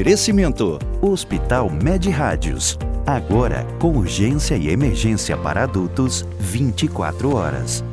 Oferecimento: Hospital Med Rádios. Agora com urgência e emergência para adultos 24 horas.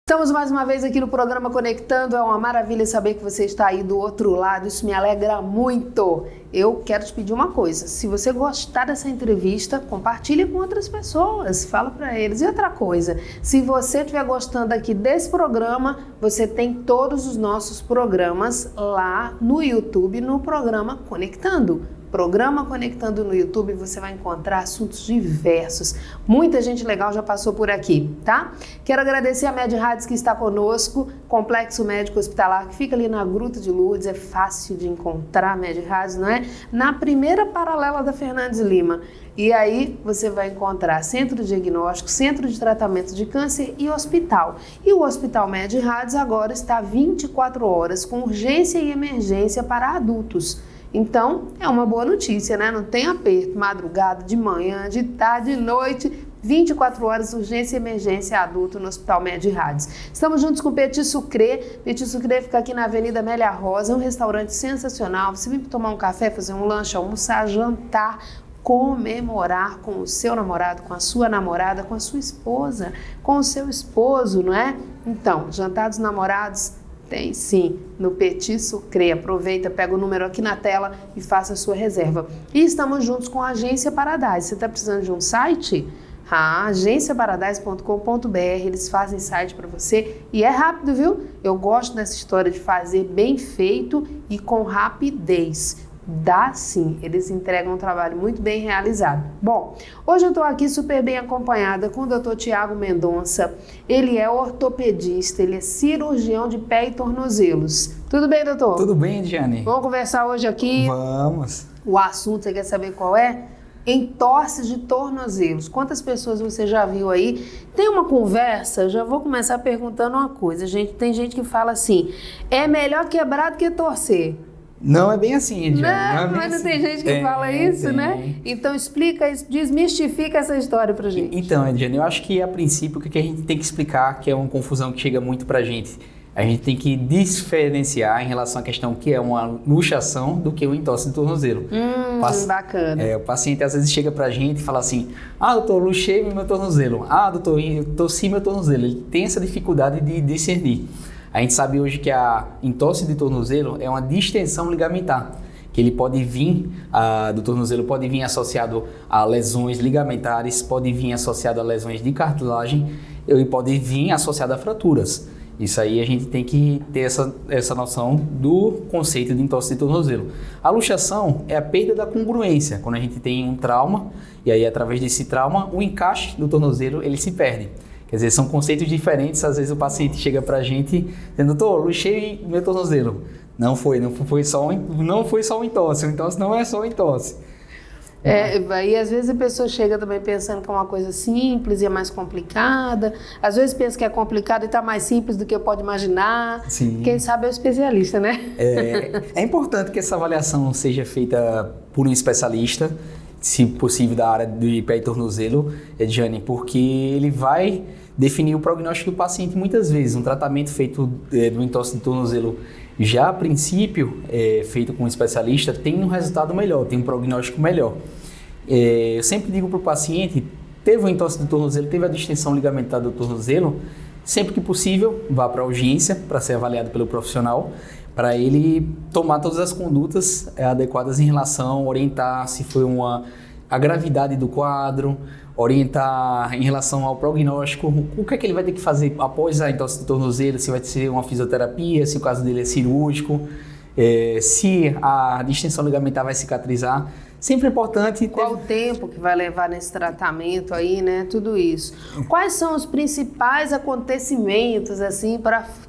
Estamos mais uma vez aqui no programa Conectando. É uma maravilha saber que você está aí do outro lado. Isso me alegra muito. Eu quero te pedir uma coisa. Se você gostar dessa entrevista, compartilhe com outras pessoas. Fala para eles. E outra coisa, se você estiver gostando aqui desse programa, você tem todos os nossos programas lá no YouTube, no programa Conectando. Programa Conectando no YouTube, você vai encontrar assuntos diversos. Muita gente legal já passou por aqui, tá? Quero agradecer a Med Rádios que está conosco, Complexo Médico Hospitalar, que fica ali na Gruta de Lourdes. É fácil de encontrar a Med Rádios, não é? Na primeira paralela da Fernandes Lima. E aí você vai encontrar centro de diagnóstico, centro de tratamento de câncer e hospital. E o Hospital Med Rádios agora está 24 horas com urgência e emergência para adultos. Então, é uma boa notícia, né? Não tem aperto, madrugada, de manhã, de tarde, de noite, 24 horas, urgência e emergência adulto no Hospital Med Rádios. Estamos juntos com o Petit Sucré. Petit Sucré fica aqui na Avenida Amélia Rosa, é um restaurante sensacional. Você vem tomar um café, fazer um lanche, almoçar, jantar, comemorar com o seu namorado, com a sua namorada, com a sua esposa, com o seu esposo, não é? Então, jantar dos namorados tem sim, no Petit Sucré. Aproveita, pega o número aqui na tela e faça a sua reserva. E estamos juntos com a Agência Paradise. Você está precisando de um site? agenciaparadise.com.br, eles fazem site para você e é rápido, viu? Eu gosto dessa história de fazer bem feito e com rapidez. Dá sim, eles entregam um trabalho muito bem realizado. Bom, hoje eu estou aqui super bem acompanhada com o Dr. Tiago Mendonça. Ele é ortopedista, ele é cirurgião de pé e tornozelos. Tudo bem, doutor? Tudo bem, Ediane. Vamos conversar hoje aqui? Vamos. O assunto, você quer saber qual é? Entorse de tornozelos. Quantas pessoas você já viu aí? Tem uma conversa, já vou começar perguntando uma coisa. Tem gente que fala assim, é melhor quebrar do que torcer. Não é bem assim, Ediane. Não, mas não tem gente que fala isso, né? Então explica isso, desmistifica essa história pra gente. Então, Ediane, eu acho que a princípio o que a gente tem que explicar, que é uma confusão que chega muito pra gente, a gente tem que diferenciar em relação à questão que é uma luxação do que o entorse de tornozelo. Bacana. O paciente às vezes chega pra gente e fala assim, doutor, luxei meu tornozelo. Doutor, eu torci meu tornozelo. Ele tem essa dificuldade de discernir. A gente sabe hoje que a entorse de tornozelo é uma distensão ligamentar, que ele pode vir, do tornozelo pode vir associado a lesões ligamentares, pode vir associado a lesões de cartilagem e pode vir associado a fraturas. Isso aí a gente tem que ter essa noção do conceito de entorse de tornozelo. A luxação é a perda da congruência, quando a gente tem um trauma e aí através desse trauma o encaixe do tornozelo ele se perde. Quer dizer, são conceitos diferentes. Às vezes o paciente chega pra gente dizendo, doutor, luxei meu tornozelo. Não foi só um entorse. O entorse não é só um entorse. E às vezes a pessoa chega também pensando que é uma coisa simples e é mais complicada. Às vezes pensa que é complicado e está mais simples do que pode imaginar. Sim. Quem sabe é o especialista, né? É importante que essa avaliação seja feita por um especialista, se possível da área de pé e tornozelo, Ediane, porque ele vai definir o prognóstico do paciente muitas vezes. Um tratamento feito do entorse de tornozelo já a princípio, feito com um especialista, tem um resultado melhor, tem um prognóstico melhor. Eu sempre digo para o paciente, teve um entorse do tornozelo, teve a distensão ligamentar do tornozelo, sempre que possível, vá para a urgência para ser avaliado pelo profissional, para ele tomar todas as condutas adequadas em relação, orientar se foi a gravidade do quadro, orientar em relação ao prognóstico, o que é que ele vai ter que fazer após a entorse do tornozelo, se vai ser uma fisioterapia, se o caso dele é cirúrgico, se a distensão ligamentar vai cicatrizar. Sempre é importante... Qual o tempo que vai levar nesse tratamento aí, né? Tudo isso. Quais são os principais acontecimentos, assim,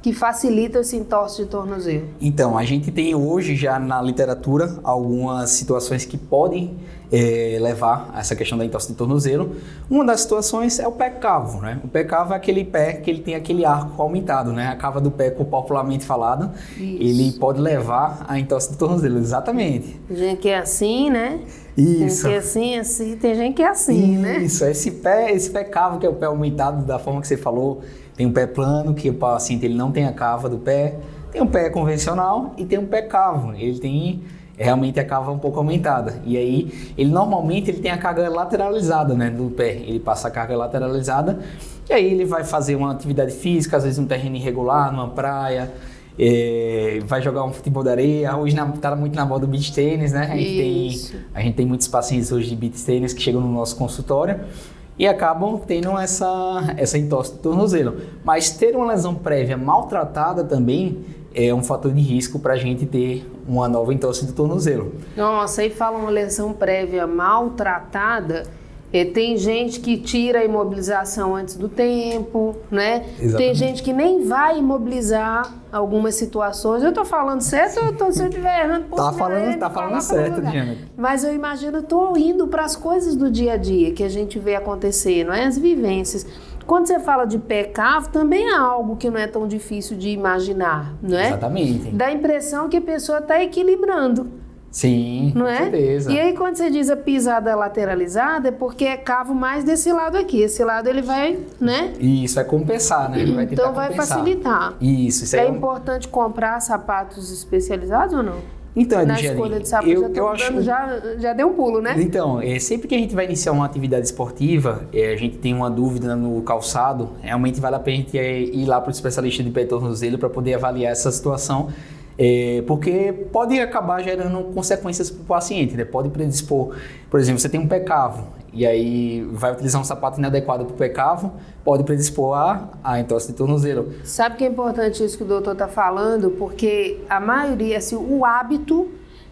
que facilitam esse entorse de tornozelo? Então, a gente tem hoje já na literatura algumas situações que podem levar a essa questão da entorse de tornozelo. Uma das situações é o pé cavo, né? O pé cavo é aquele pé que ele tem aquele arco aumentado, né? A cava do pé, popularmente falado, isso. Ele pode levar a entorse de tornozelo, exatamente. Tem gente que é assim, né? Isso. Tem gente que é assim, tem gente que é assim, né? Isso, esse pé cavo, que é o pé aumentado da forma que você falou, tem um pé plano, que o paciente ele não tem a cava do pé, tem um pé convencional e tem um pé cavo. Ele tem realmente a cava um pouco aumentada. E aí, ele normalmente tem a carga lateralizada, né, do pé. Ele passa a carga lateralizada e aí ele vai fazer uma atividade física, às vezes um terreno irregular, numa praia, vai jogar um futebol de areia. Hoje tá muito na moda o beach tênis, né? A gente tem muitos pacientes hoje de beach tênis que chegam no nosso consultório e acabam tendo essa entorse do tornozelo. Mas ter uma lesão prévia maltratada também é um fator de risco para a gente ter uma nova entorse do tornozelo. Nossa, aí fala uma lesão prévia maltratada. Tem gente que tira a imobilização antes do tempo, né? Exatamente. Tem gente que nem vai imobilizar algumas situações. Eu tô falando certo ou se eu estiver errando? Tá falando certo, Diana. Mas eu imagino, eu tô indo para as coisas do dia a dia que a gente vê acontecer, não é? As vivências. Quando você fala de pé cavo, também é algo que não é tão difícil de imaginar, não é? Exatamente. Dá a impressão que a pessoa está equilibrando. Sim, não com é? certeza. E aí quando você diz a pisada lateralizada é porque é cavo mais desse lado aqui. Esse lado ele vai, né? Isso, vai compensar, né? Ele vai tentar então vai compensar. facilitar. Isso É importante comprar sapatos especializados ou não? Então, Na Ediane, escolha de sapato já deu um pulo, né? Então, sempre que a gente vai iniciar uma atividade esportiva, a gente tem uma dúvida no calçado, realmente vale a pena a gente ir lá para o especialista de pé e tornozelo para poder avaliar essa situação. Porque pode acabar gerando consequências para o paciente, né? Pode predispor, por exemplo, você tem um pé cavo e aí vai utilizar um sapato inadequado para o pé cavo, pode predispor a entorse de tornozelo. Sabe que é importante isso que o doutor está falando? Porque a maioria, assim, o hábito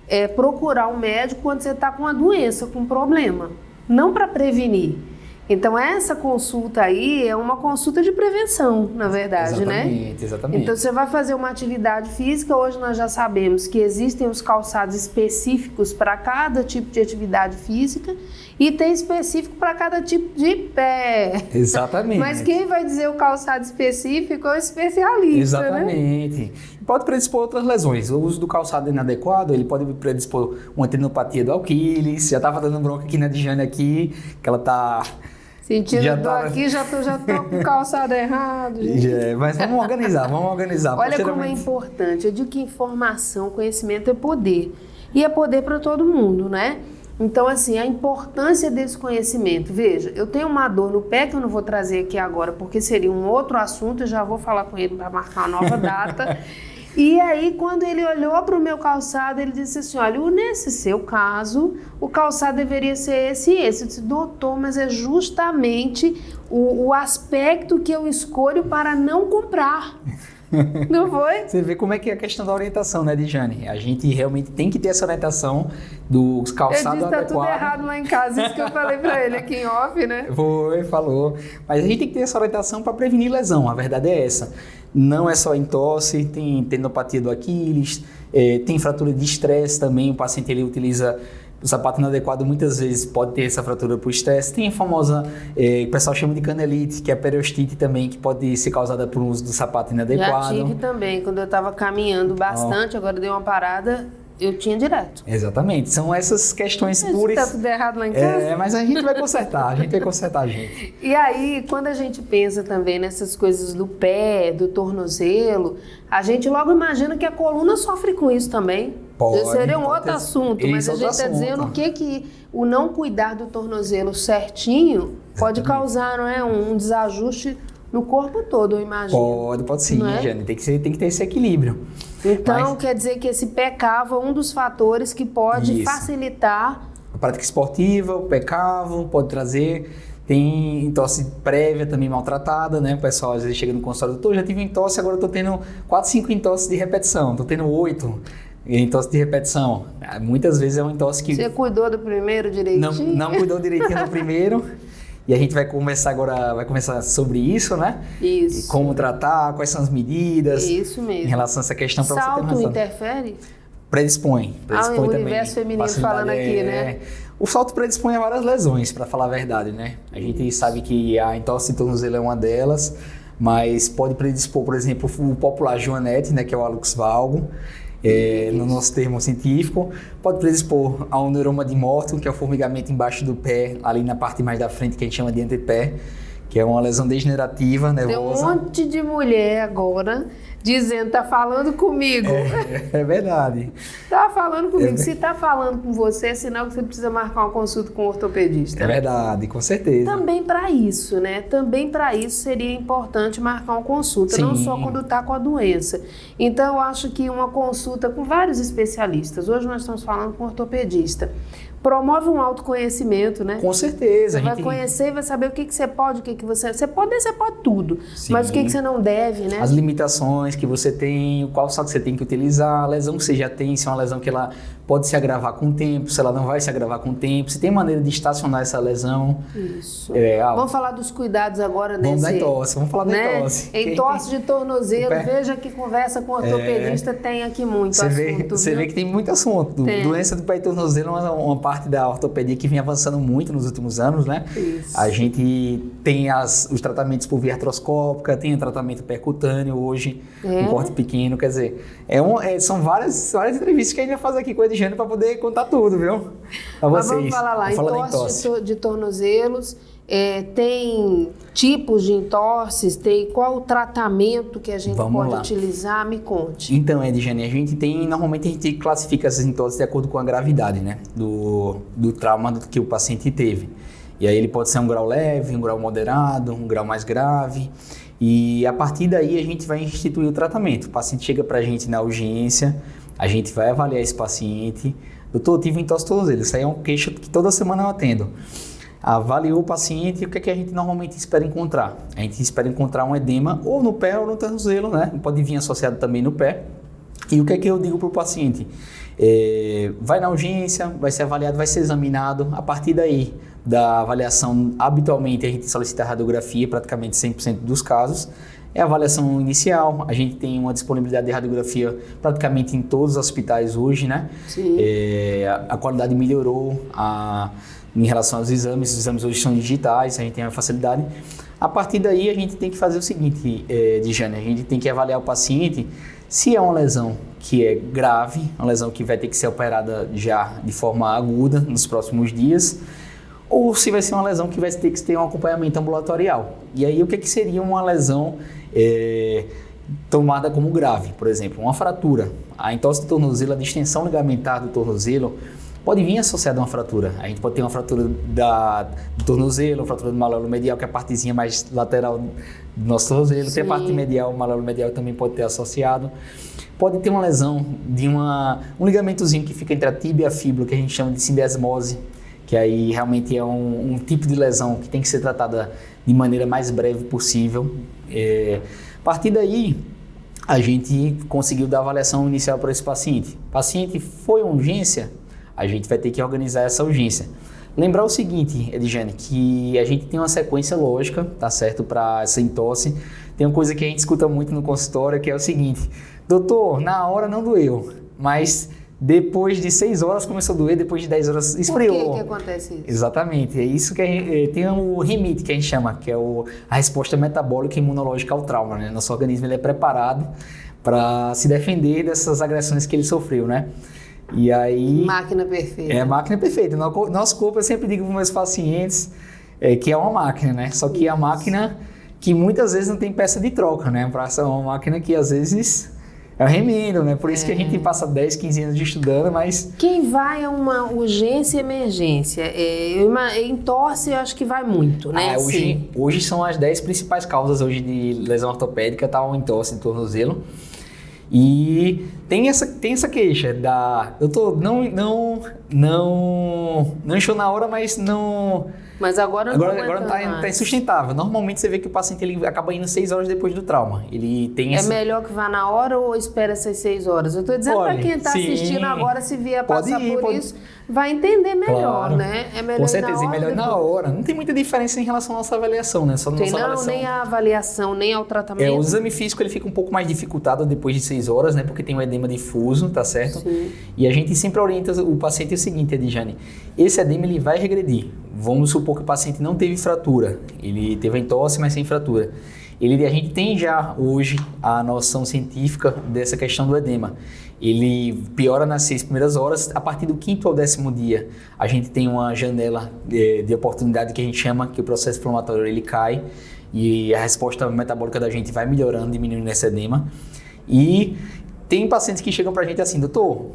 é procurar um médico quando você está com uma doença, com um problema, não para prevenir. Então, essa consulta aí é uma consulta de prevenção, na verdade, né? Exatamente. Então, você vai fazer uma atividade física. Hoje nós já sabemos que existem os calçados específicos para cada tipo de atividade física e tem específico para cada tipo de pé. Exatamente. Mas quem vai dizer o calçado específico é o especialista, exatamente, né? Pode predispor outras lesões. O uso do calçado inadequado, ele pode predispor uma tendinopatia do Aquiles. Já estava dando bronca aqui na Dijane aqui, que ela tá... Sentindo aqui, já tô com o calçado errado. Mas vamos organizar. Olha como é importante. Eu digo que informação, conhecimento é poder. E é poder para todo mundo, né? Então, assim, a importância desse conhecimento. Veja, eu tenho uma dor no pé que eu não vou trazer aqui agora, porque seria um outro assunto. Eu já vou falar com ele para marcar uma nova data. E aí, quando ele olhou para o meu calçado, ele disse assim, olha, nesse seu caso, o calçado deveria ser esse e esse. Eu disse, doutor, mas é justamente o aspecto que eu escolho para não comprar. Não foi? Você vê como é que é a questão da orientação, né, Dijane? A gente realmente tem que ter essa orientação dos calçados adequados. Tá tudo errado lá em casa, isso que eu falei para ele aqui em off, né? Falou. Mas a gente tem que ter essa orientação para prevenir lesão, a verdade é essa. Não é só entorse, tem tendinopatia do Aquiles, tem fratura de estresse também, o paciente ele utiliza o sapato inadequado, muitas vezes pode ter essa fratura por estresse. Tem a famosa, o pessoal chama de canelite, que é a periostite também, que pode ser causada por uso do sapato inadequado. Já tive também, quando eu estava caminhando bastante, agora dei uma parada, eu tinha direto. Exatamente, são essas questões puras. Tá tudo errado lá em casa? Mas a gente vai consertar, gente. E aí, quando a gente pensa também nessas coisas do pé, do tornozelo, a gente logo imagina que a coluna sofre com isso também. Seria um outro assunto, mas a gente está dizendo o que o não cuidar do tornozelo certinho pode causar, não é, um desajuste no corpo todo, eu imagino. Pode sim, Jane, tem que ter esse equilíbrio. Então, quer dizer que esse pé cavo é um dos fatores que pode facilitar a prática esportiva, o pé cavo pode trazer. Tem entorse prévia também maltratada, né? O pessoal às vezes chega no consultório, doutor, já tive entorse, agora eu tô tendo 4, 5 entorses de repetição, tô tendo 8 entorse de repetição. Muitas vezes é um entorse que... Você cuidou do primeiro direitinho? Não cuidou direitinho do primeiro. E a gente vai conversar sobre isso, né? Isso. E como tratar, quais são as medidas. Isso mesmo. Em relação a essa questão para você ter noção. Salto interfere? Predispõe O também. universo feminino falando aqui, né? O salto predispõe a várias lesões, para falar a verdade, né? A gente sabe que a entorse de tornozelo é uma delas, mas pode predispor, por exemplo, o popular joanete, né? Que é o hallux valgus. No nosso termo científico, pode predispor a um neuroma de Morton, que é o formigamento embaixo do pé, ali na parte mais da frente, que a gente chama de antepé, que é uma lesão degenerativa, Tem um nervosa. monte de mulher agora dizendo, tá falando comigo. É verdade. Tá falando comigo. Se tá falando com você, é sinal que você precisa marcar uma consulta com um ortopedista. É verdade, com certeza. Também para isso, né? Também para isso seria importante marcar uma consulta, Sim. não só quando tá com a doença. Então, eu acho que uma consulta com vários especialistas, hoje nós estamos falando com um ortopedista, promove um autoconhecimento, né? Com certeza. Você vai conhecer e vai saber o que você pode, o que você... Você pode tudo, Sim. mas o que você não deve, né? As limitações que você tem, qual salto você tem que utilizar, a lesão que você já tem, se é uma lesão que ela pode se agravar com o tempo, se ela não vai se agravar com o tempo, se tem maneira de estacionar essa lesão. Isso. Ah, Vamos falar dos cuidados agora vamos nesse... da entorse, vamos falar da né? entorse. Entorse de tornozelo, veja que conversa com o ortopedista, tem aqui muito assunto. Você vê que tem muito assunto. Tem. Doença do pé e tornozelo é uma parte da ortopedia que vem avançando muito nos últimos anos, né? Isso. A gente tem os tratamentos por via artroscópica, tem o tratamento percutâneo hoje, um corte pequeno, quer dizer, são várias entrevistas que a gente vai fazer aqui com a Edjane para poder contar tudo, viu? Pra Mas vocês. vamos falar lá, entorse de tornozelos, tem tipos de entorses, tem qual o tratamento que a gente pode utilizar, me conte. Então, Edjane, normalmente a gente classifica essas entorses de acordo com a gravidade, né, do trauma que o paciente teve. E aí ele pode ser um grau leve, um grau moderado, um grau mais grave. E a partir daí a gente vai instituir o tratamento. O paciente chega pra gente na urgência, a gente vai avaliar esse paciente. Doutor, eu tive um entorse de tornozelo, isso aí é um queixo que toda semana eu atendo. Avaliou o paciente e o que é que a gente normalmente espera encontrar? A gente espera encontrar um edema ou no pé ou no tornozelo, né? Pode vir associado também no pé. E o que é que eu digo para o paciente? Vai na urgência, vai ser avaliado, vai ser examinado. A partir daí, da avaliação, habitualmente a gente solicita a radiografia, praticamente 100% dos casos. É a avaliação inicial, a gente tem uma disponibilidade de radiografia praticamente em todos os hospitais hoje, né? Sim. A qualidade melhorou em relação aos exames, os exames hoje são digitais, a gente tem uma facilidade. A partir daí a gente tem que fazer o seguinte, Edjane, a gente tem que avaliar o paciente se é uma lesão que é grave, uma lesão que vai ter que ser operada já de forma aguda nos próximos dias, ou se vai ser uma lesão que vai ter que ter um acompanhamento ambulatorial. E aí o que seria uma lesão tomada como grave? Por exemplo, uma fratura, a entorse do tornozelo, a distensão ligamentar do tornozelo, pode vir associada a uma fratura. A gente pode ter uma fratura do tornozelo, uma fratura do malleolo medial, que é a partezinha mais lateral do nosso tornozelo. Sim. Tem a parte medial, o malleolo medial também pode ter associado. Pode ter uma lesão de um ligamentozinho que fica entre a tíbia e a fíbula, que a gente chama de sindesmose, que aí realmente é um tipo de lesão que tem que ser tratada de maneira mais breve possível. A partir daí, a gente conseguiu dar a avaliação inicial para esse paciente. O paciente foi uma urgência, a gente vai ter que organizar essa urgência. Lembrar o seguinte, Edjane, que a gente tem uma sequência lógica, tá certo, para essa entorse. Tem uma coisa que a gente escuta muito no consultório, que é o seguinte: doutor, na hora não doeu, mas depois de 6 horas começou a doer, depois de 10 horas esfriou. Por que acontece isso? Exatamente, é isso que tem o REMIT, que a gente chama, que é a resposta metabólica e imunológica ao trauma, né? Nosso organismo ele é preparado para se defender dessas agressões que ele sofreu, né? E aí... Máquina perfeita. É a máquina perfeita. Nosso corpo, eu sempre digo para os meus pacientes, que é uma máquina, né? Só que é a máquina que muitas vezes não tem peça de troca, né? Para ser uma máquina que às vezes é um remendo, né? Por isso que a gente passa 10, 15 anos estudando, mas... Quem vai a uma urgência e emergência? Entorse, eu acho que vai muito, né? Hoje são as 10 principais causas hoje de lesão ortopédica, tá? O entorse de tornozelo. E tem essa queixa da... Doutor, não encheu na hora, mas não... Mas agora tá insustentável. Normalmente você vê que o paciente ele acaba indo 6 horas depois do trauma. Ele tem É melhor que vá na hora ou espera essas 6 horas? Eu estou dizendo para quem está assistindo agora, se vier passar por isso, vai entender melhor, claro, né? É melhor com certeza, é melhor na hora. Não tem muita diferença em relação à nossa avaliação, né? Só na nossa avaliação. Nem a avaliação, nem ao tratamento. O exame físico ele fica um pouco mais dificultado depois de 6 horas, né? Porque tem um edema difuso, tá certo? Sim. E a gente sempre orienta o paciente o seguinte, Edjane, esse edema ele vai regredir. Vamos supor que o paciente não teve fratura, ele teve entorse, mas sem fratura. A gente tem já hoje a noção científica dessa questão do edema. ele piora nas 6 primeiras horas. A partir do 5º ao 10º dia, a gente tem uma janela de oportunidade que a gente chama que o processo inflamatório ele cai e a resposta metabólica da gente vai melhorando, diminuindo esse edema. E tem pacientes que chegam pra gente assim, doutor,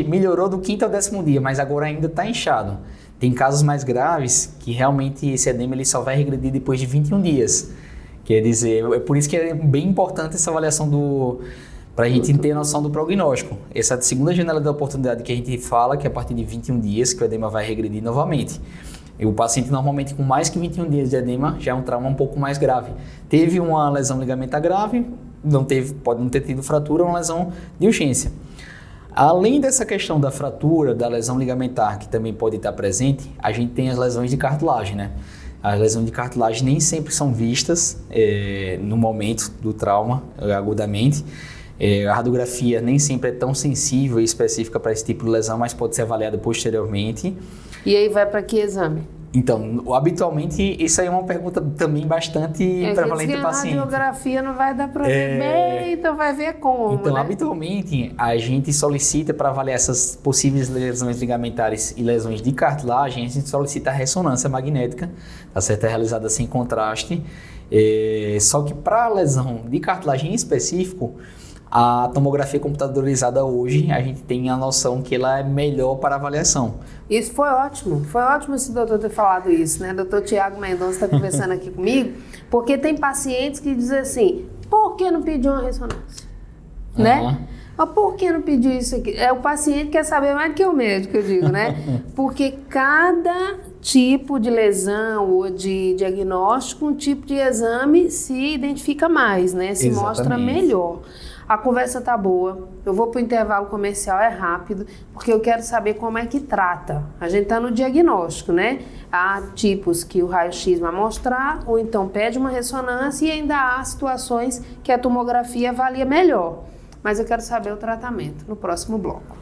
melhorou do 5º ao 10º dia, mas agora ainda está inchado. Tem casos mais graves que realmente esse edema ele só vai regredir depois de 21 dias. Quer dizer, é por isso que é bem importante essa avaliação para a gente ter noção do prognóstico. Essa segunda janela de oportunidade que a gente fala, que é a partir de 21 dias, que o edema vai regredir novamente. E o paciente normalmente com mais que 21 dias de edema já é um trauma um pouco mais grave. Teve uma lesão ligamentar grave, pode não ter tido fratura, uma lesão de urgência. Além dessa questão da fratura, da lesão ligamentar, que também pode estar presente, a gente tem as lesões de cartilagem, né? As lesões de cartilagem nem sempre são vistas no momento do trauma, agudamente. A radiografia nem sempre é tão sensível e específica para esse tipo de lesão, mas pode ser avaliada posteriormente. E aí vai para que exame? Então, habitualmente, isso aí é uma pergunta também bastante prevalente do paciente. A radiografia não vai dar para ver bem, então vai ver como, Então, né? habitualmente, a gente solicita para avaliar essas possíveis lesões ligamentares e lesões de cartilagem, a gente solicita a ressonância magnética, tá certo? É realizada sem contraste. Só que para a lesão de cartilagem em específico, a tomografia computadorizada hoje, a gente tem a noção que ela é melhor para avaliação. Isso foi ótimo esse doutor ter falado isso, né? Doutor Tiago Mendonça está conversando aqui comigo, porque tem pacientes que dizem assim, por que não pediu uma ressonância? Né? Mas por que não pediu isso aqui? O paciente quer saber mais do que o médico, eu digo, né? Porque cada tipo de lesão ou de diagnóstico, um tipo de exame se identifica mais, né? Se mostra melhor. A conversa tá boa, eu vou pro intervalo comercial, é rápido, porque eu quero saber como é que trata. A gente tá no diagnóstico, né? Há tipos que o raio-x vai mostrar, ou então pede uma ressonância e ainda há situações que a tomografia avalia melhor. Mas eu quero saber o tratamento no próximo bloco.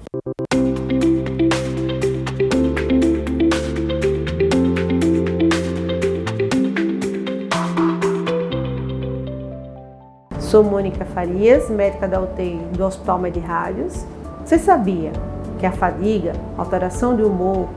Sou Mônica Farias, médica da UTI do Hospital Med-Rádios. Você sabia que a fadiga, alteração de humor,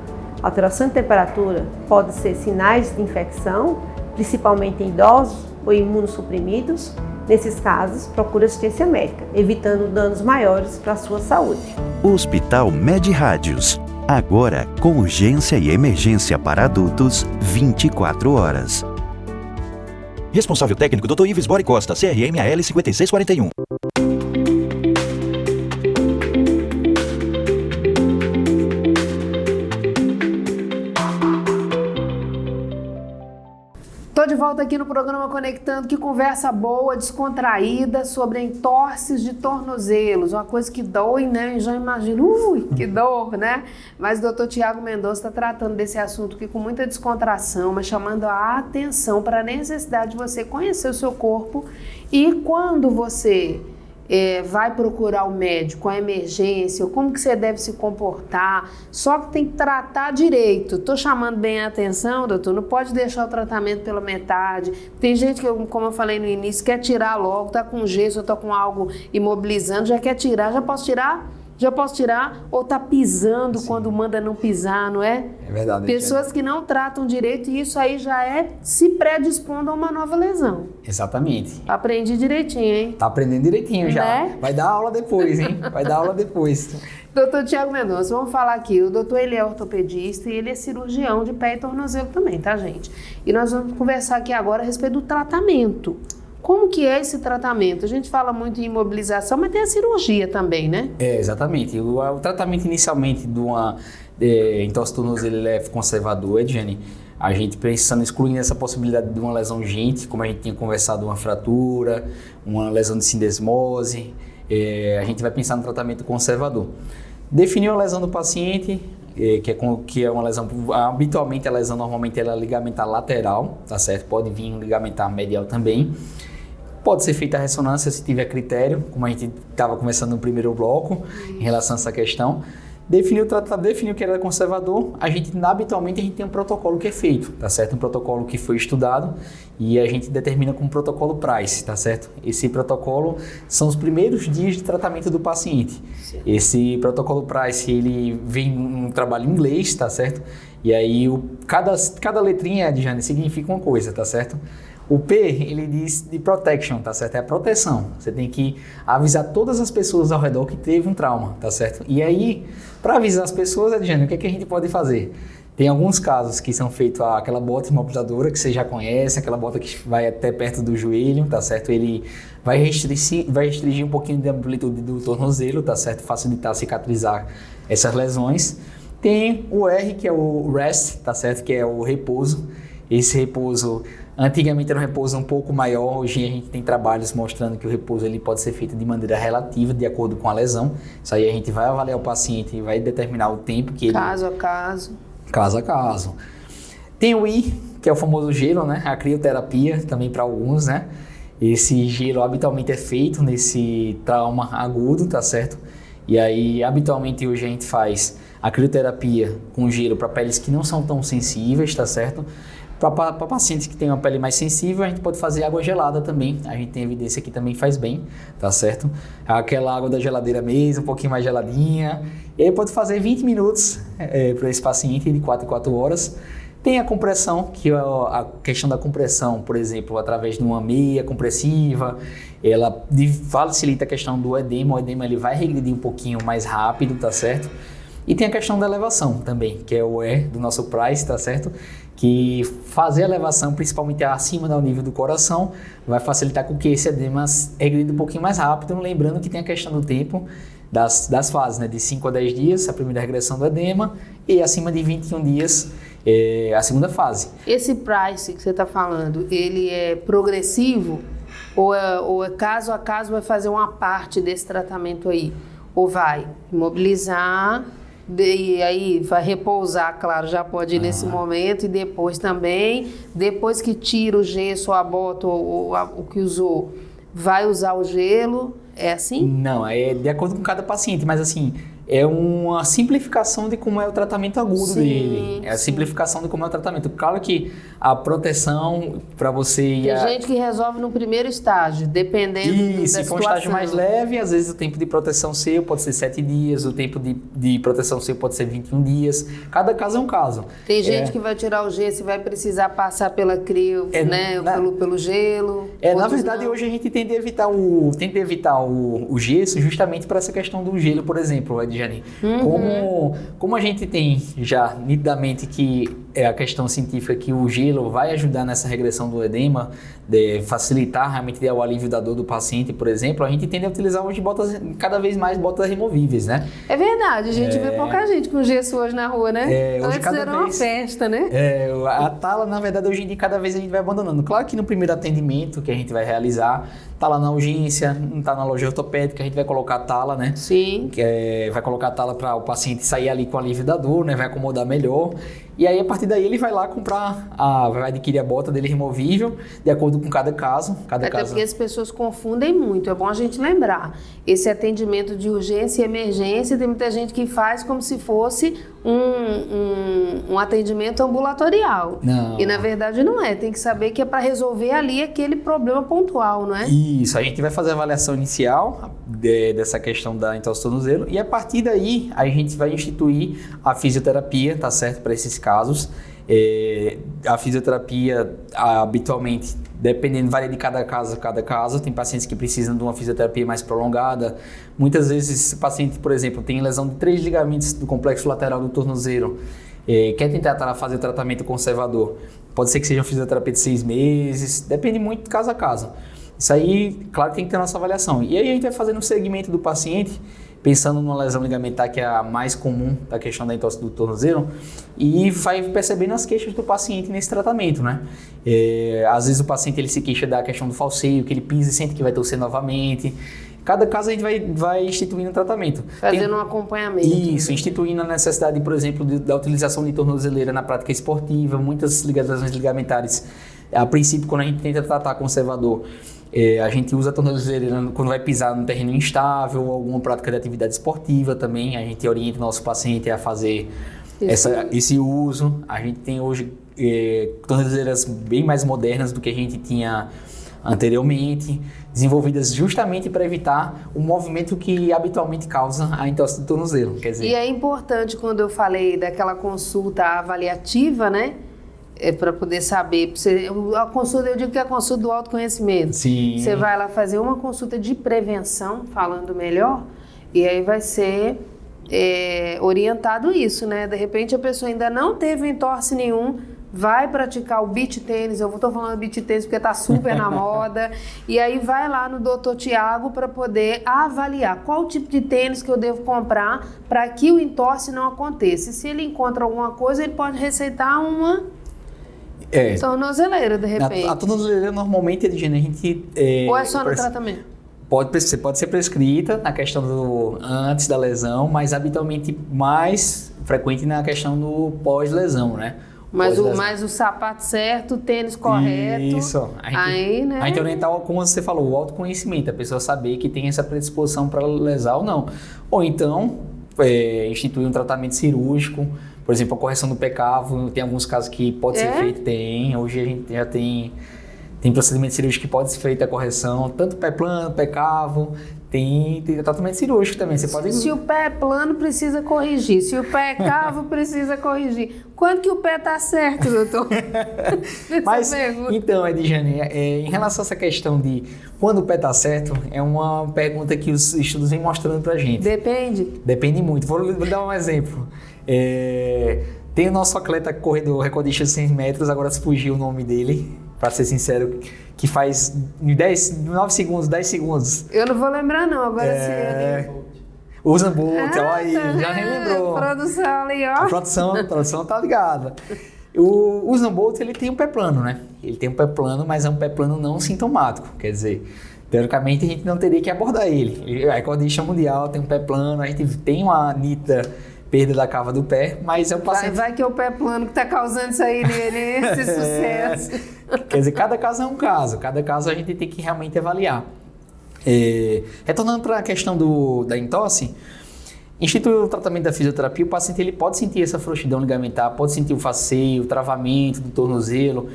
alteração de temperatura pode ser sinais de infecção, principalmente em idosos ou imunossuprimidos? Nesses casos, procure assistência médica, evitando danos maiores para a sua saúde. Hospital Med-Rádios. Agora com urgência e emergência para adultos 24 horas. Responsável técnico Dr. Ives Bori Costa, CRM-AL 5641. Tô de volta aqui no programa Conectando, que conversa boa, descontraída sobre entorses de tornozelos, uma coisa que dói, né? Eu já imagino, que dor, né? Mas o doutor Tiago Mendonça está tratando desse assunto aqui com muita descontração, mas chamando a atenção para a necessidade de você conhecer o seu corpo e quando você vai procurar o médico, a emergência, como que você deve se comportar, só que tem que tratar direito. Tô chamando bem a atenção, doutor, não pode deixar o tratamento pela metade. Tem gente que, como eu falei no início, quer tirar logo, tá com gesso ou tá com algo imobilizando, já quer tirar, já posso tirar, ou tá pisando quando manda não pisar, não é? É verdade. Pessoas que não tratam direito e isso aí já é se predispondo a uma nova lesão. Exatamente. Aprendi direitinho, hein? Tá aprendendo direitinho já. Né? Vai dar aula depois, hein? Vai dar aula depois. Doutor Tiago Mendonça, vamos falar aqui. O doutor, ele é ortopedista e ele é cirurgião de pé e tornozelo também, tá, gente? E nós vamos conversar aqui agora a respeito do tratamento. Como que é esse tratamento? A gente fala muito em imobilização, mas tem a cirurgia também, né? Exatamente. O tratamento inicialmente de uma entorse tornozelo leve conservador, Edjane, a gente pensando, excluindo essa possibilidade de uma lesão urgente, como a gente tinha conversado, uma fratura, uma lesão de sindesmose, a gente vai pensar no tratamento conservador. Definiu a lesão do paciente, que é uma lesão, habitualmente a lesão normalmente ela é ligamentar lateral, tá certo? Pode vir um ligamentar medial também. Pode ser feita a ressonância se tiver critério, como a gente estava conversando no primeiro bloco, em relação a essa questão. Definiu que era conservador, habitualmente a gente tem um protocolo que é feito, tá certo? Um protocolo que foi estudado e a gente determina como protocolo Price, tá certo? Esse protocolo são os primeiros dias de tratamento do paciente. Esse protocolo Price, ele vem um trabalho em inglês, tá certo? E aí cada letrinha, Adjane, significa uma coisa, tá certo? O P, ele diz de protection, tá certo? É a proteção. Você tem que avisar todas as pessoas ao redor que teve um trauma, tá certo? E aí, para avisar as pessoas, Adjane, o que é que a gente pode fazer? Tem alguns casos que são feitos aquela bota imobilizadora que você já conhece, aquela bota que vai até perto do joelho, tá certo? Ele vai restringir um pouquinho da amplitude do tornozelo, tá certo? Facilitar cicatrizar essas lesões. Tem o R, que é o rest, tá certo? Que é o repouso. Esse repouso, antigamente era um repouso um pouco maior, hoje a gente tem trabalhos mostrando que o repouso ele pode ser feito de maneira relativa, de acordo com a lesão. Isso aí a gente vai avaliar o paciente e vai determinar o tempo que ele... Caso a caso. Caso a caso. Tem o I, que é o famoso gelo, né? A crioterapia, também para alguns, né? Esse gelo habitualmente é feito nesse trauma agudo, tá certo? E aí, habitualmente hoje a gente faz a crioterapia com gelo para peles que não são tão sensíveis, tá certo? Para pacientes que têm uma pele mais sensível, a gente pode fazer água gelada também. A gente tem evidência que também faz bem, tá certo? Aquela água da geladeira mesmo, um pouquinho mais geladinha. E aí pode fazer 20 minutos para esse paciente, de 4 em 4 horas. Tem a compressão, que a questão da compressão, por exemplo, através de uma meia compressiva, ela facilita a questão do edema. O edema ele vai regredir um pouquinho mais rápido, tá certo? E tem a questão da elevação também, que é o E do nosso Price, tá certo? Que fazer a elevação, principalmente acima do nível do coração, vai facilitar com que esse edema regrida um pouquinho mais rápido, lembrando que tem a questão do tempo das fases, né? De 5 a 10 dias, a primeira regressão do edema, e acima de 21 dias, a segunda fase. Esse Price que você está falando, ele é progressivo ou é caso a caso vai fazer uma parte desse tratamento aí? Ou vai imobilizar... E aí vai repousar, claro, já pode ir nesse momento, e depois também, depois que tira o gesso ou a bota ou o que usou, vai usar o gelo, é assim? Não, é de acordo com cada paciente, mas assim, é uma simplificação de como é o tratamento agudo dele. É a simplificação de como é o tratamento. Claro que a proteção para você... Tem gente que resolve no primeiro estágio, dependendo da situação. Se for um estágio mais leve, às vezes o tempo de proteção seu pode ser 7 dias, o tempo de proteção seu pode ser 21 dias. Cada caso é um caso. Tem gente que vai tirar o gesso e vai precisar passar pela crio, né? Pelo gelo. Na verdade, hoje a gente tenta evitar o gesso justamente para essa questão do gelo, por exemplo, Edjane. Como a gente tem já nitidamente que é a questão científica que o gelo vai ajudar nessa regressão do edema, de facilitar realmente o alívio da dor do paciente, por exemplo, a gente tende a utilizar hoje cada vez mais botas removíveis, né? É verdade, a gente vê pouca gente com gesso hoje na rua, né? Antes era uma festa, né? A tala, na verdade, hoje em dia, cada vez a gente vai abandonando. Claro que no primeiro atendimento que a gente vai realizar, tá lá na urgência, não tá na loja ortopédica, a gente vai colocar a tala, né? Sim. Vai colocar a tala para o paciente sair ali com alívio da dor, né? Vai acomodar melhor. E aí, a partir daí, ele vai lá vai adquirir a bota dele removível, de acordo com cada caso. Até porque as pessoas confundem muito, é bom a gente lembrar. Esse atendimento de urgência e emergência, tem muita gente que faz como se fosse um atendimento ambulatorial. Não. E na verdade não é, tem que saber que é para resolver ali aquele problema pontual, não é? Isso, a gente vai fazer a avaliação inicial dessa questão da entorse do tornozelo e a partir daí a gente vai instituir a fisioterapia, tá certo, para esses casos. A fisioterapia habitualmente, dependendo, varia de cada caso, tem pacientes que precisam de uma fisioterapia mais prolongada. Muitas vezes esse paciente, por exemplo, tem lesão de 3 ligamentos do complexo lateral do tornozelo, quer tentar fazer o tratamento conservador, pode ser que seja uma fisioterapia de 6 meses, depende muito de caso a caso. Isso aí, claro que tem que ter a nossa avaliação. E aí a gente vai fazendo o segmento do paciente, pensando numa lesão ligamentar que é a mais comum da questão da entorse do tornozelo, e vai percebendo as queixas do paciente nesse tratamento, né? Às vezes o paciente ele se queixa da questão do falseio, que ele pisa e sente que vai torcer novamente. Cada caso a gente vai instituindo um tratamento. Fazendo um acompanhamento. Isso, instituindo a necessidade, por exemplo, da utilização de tornozeleira na prática esportiva, muitas lesões ligamentares. A princípio, quando a gente tenta tratar conservador, A gente usa a tornozeleira quando vai pisar num terreno instável, alguma prática de atividade esportiva também. A gente orienta o nosso paciente a fazer esse uso. A gente tem hoje tornozeleiras bem mais modernas do que a gente tinha anteriormente, desenvolvidas justamente para evitar o movimento que habitualmente causa a entorse do tornozelo. Quer dizer, E é importante, quando eu falei daquela consulta avaliativa, né? Para poder saber. A consulta, eu digo que é a consulta do autoconhecimento. Sim. Você vai lá fazer uma consulta de prevenção, falando melhor, e aí vai ser orientado isso, né? De repente a pessoa ainda não teve entorse nenhum, vai praticar o beach tênis, eu estou falando beach tênis porque está super na moda, e aí vai lá no Dr. Tiago para poder avaliar qual tipo de tênis que eu devo comprar para que o entorse não aconteça. E se ele encontra alguma coisa, ele pode receitar uma tornozeleira, de repente. A tornozeleira normalmente, Edilene, a gente... Ou é só no tratamento? Pode ser prescrita na questão do antes da lesão, mas habitualmente mais frequente na questão do pós-lesão, né? Mas o sapato certo, o tênis correto. Isso. Aí, né? A gente orientar, como você falou, o autoconhecimento, a pessoa saber que tem essa predisposição para lesar ou não. Ou então, instituir um tratamento cirúrgico, por exemplo, a correção do pé cavo, tem alguns casos que pode ser feito, hoje a gente já tem procedimento cirúrgico que pode ser feito a correção, tanto pé plano, pé cavo, tem tratamento cirúrgico também. Você pode... Se o pé é plano, precisa corrigir. Se o pé é cavo, precisa corrigir. Quando que o pé está certo, doutor? Mas, então, Edjane, em relação a essa questão de quando o pé está certo, é uma pergunta que os estudos vêm mostrando pra gente. Depende? Depende muito. Vou dar um exemplo. Tem o nosso atleta corredor, recordista de 100 metros, agora se fugiu o nome dele, para ser sincero, que faz 9 segundos, 10 segundos. Eu não vou lembrar não, agora O Usain Bolt, aí, já relembrou. Produção ali, ó. A produção tá ligada. O Usain Bolt, ele tem um pé plano, né? Ele tem um pé plano, mas é um pé plano não sintomático, quer dizer... Teoricamente, a gente não teria que abordar ele. Ele é recordista mundial, tem um pé plano, a gente tem uma nítida perda da cava do pé, mas é um paciente... Vai que é o pé plano que está causando isso aí nele, esse sucesso. Quer dizer, cada caso é um caso. Cada caso a gente tem que realmente avaliar. Retornando para a questão da entorse, institui o tratamento da fisioterapia, o paciente ele pode sentir essa frouxidão ligamentar, pode sentir o fasceio, o travamento do tornozelo,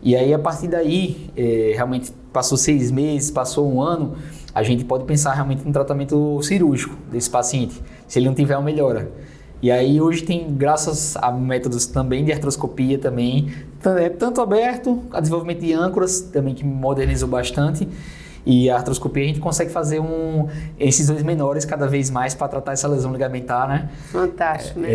e aí a partir daí, realmente passou 6 meses, passou 1 ano, a gente pode pensar realmente no tratamento cirúrgico desse paciente, se ele não tiver uma melhora. E aí hoje tem, graças a métodos também de artroscopia também, tanto aberto, a desenvolvimento de âncoras também que modernizou bastante, e a artroscopia a gente consegue fazer incisões menores cada vez mais para tratar essa lesão ligamentar, né? Fantástico, né?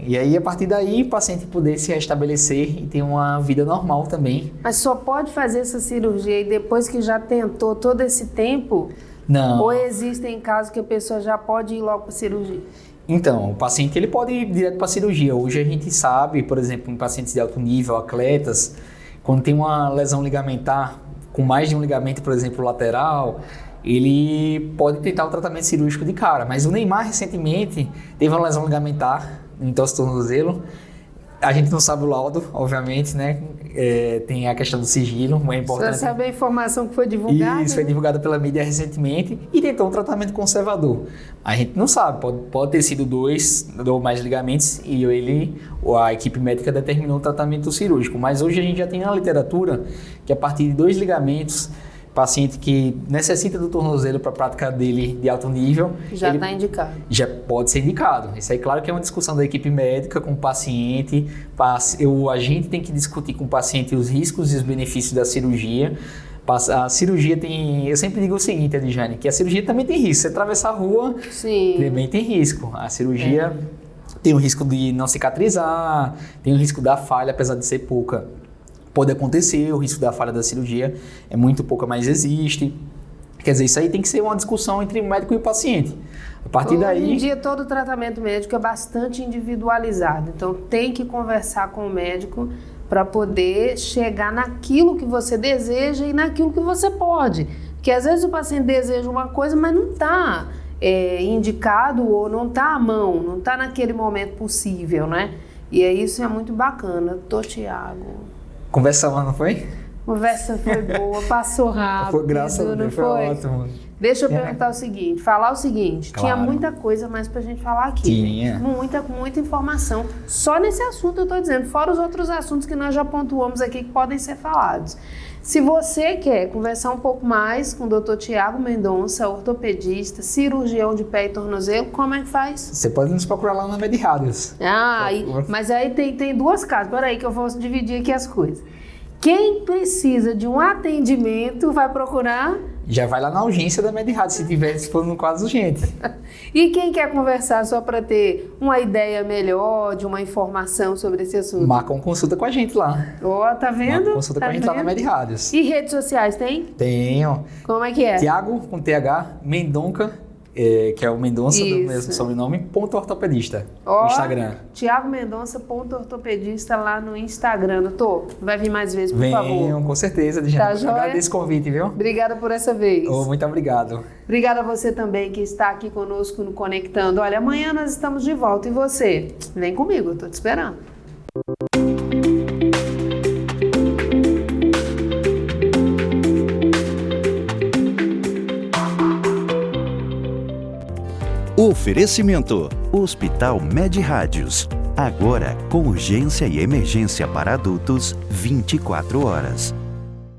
E aí a partir daí o paciente poder se restabelecer e ter uma vida normal também. Mas só pode fazer essa cirurgia e depois que já tentou todo esse tempo? Não. Ou existem casos que a pessoa já pode ir logo para cirurgia? Então, o paciente ele pode ir direto para a cirurgia. Hoje a gente sabe, por exemplo, em pacientes de alto nível, atletas, quando tem uma lesão ligamentar com mais de um ligamento, por exemplo, lateral, ele pode tentar o tratamento cirúrgico de cara. Mas o Neymar, recentemente, teve uma lesão ligamentar no entorse do tornozelo. A gente não sabe o laudo, obviamente, né? Tem a questão do sigilo, é importante. Você sabe a informação que foi divulgada? Isso, foi divulgada pela mídia recentemente e tentou um tratamento conservador. A gente não sabe, pode ter sido 2 ou mais ligamentos e a equipe médica determinou o tratamento cirúrgico. Mas hoje a gente já tem na literatura que a partir de 2 ligamentos, paciente que necessita do tornozelo para a prática dele de alto nível... Já está indicado. Já pode ser indicado. Isso aí, claro que é uma discussão da equipe médica com o paciente. A gente tem que discutir com o paciente os riscos e os benefícios da cirurgia. A cirurgia tem... Eu sempre digo o seguinte, Edjane, que a cirurgia também tem risco. Você atravessar a rua, também tem risco. A cirurgia tem o risco de não cicatrizar, tem o risco da falha, apesar de ser pouca. Pode acontecer, o risco da falha da cirurgia é muito pouca, mas existe. Quer dizer, isso aí tem que ser uma discussão entre o médico e o paciente. A partir daí... Hoje em dia, todo tratamento médico é bastante individualizado. Então, tem que conversar com o médico para poder chegar naquilo que você deseja e naquilo que você pode. Porque, às vezes, o paciente deseja uma coisa, mas não está indicado ou não está à mão, não está naquele momento possível, né? E aí, isso é muito bacana. Doutor Tiago... Conversamos, não foi? Conversa foi boa, passou rápido, Foi, graças a não Deus, foi ótimo. Deixa eu perguntar o seguinte, falar o seguinte, Claro. tinha muita coisa mais pra gente falar aqui. Tinha. Muita informação. Só nesse assunto eu tô dizendo, fora os outros assuntos que nós já pontuamos aqui que podem ser falados. Se você quer conversar um pouco mais com o Dr. Tiago Mendonça, ortopedista, cirurgião de pé e tornozelo, como é que faz? Você pode nos procurar lá na Med Rádios. Mas aí tem duas casas. Peraí que eu vou dividir aqui as coisas. Quem precisa de um atendimento vai procurar. Já vai lá na urgência da Med Rádios, se for no caso urgente. E quem quer conversar só para ter uma ideia melhor, de uma informação sobre esse assunto? Marca uma consulta com a gente lá. Ó, tá vendo? Marca uma consulta Tá com a gente lá na vendo? Med Rádios. E redes sociais tem? Tenho. Como é que é? Tiago, com TH, Mendonca, que é o Mendonça do Isso. mesmo sobrenome, ponto ortopedista, Ó, no Instagram. Tiago Mendonça, ortopedista lá no Instagram. Doutor, vai vir mais vezes, por favor. Venham, com certeza, Dijane. Tá joia? Agradeço o convite, viu? Obrigada por essa vez. Muito obrigado. Obrigada a você também que está aqui conosco no Conectando. Olha, amanhã nós estamos de volta. E você? Vem comigo, eu tô te esperando. Oferecimento: Hospital Med Rádios. Agora com urgência e emergência para adultos 24 horas.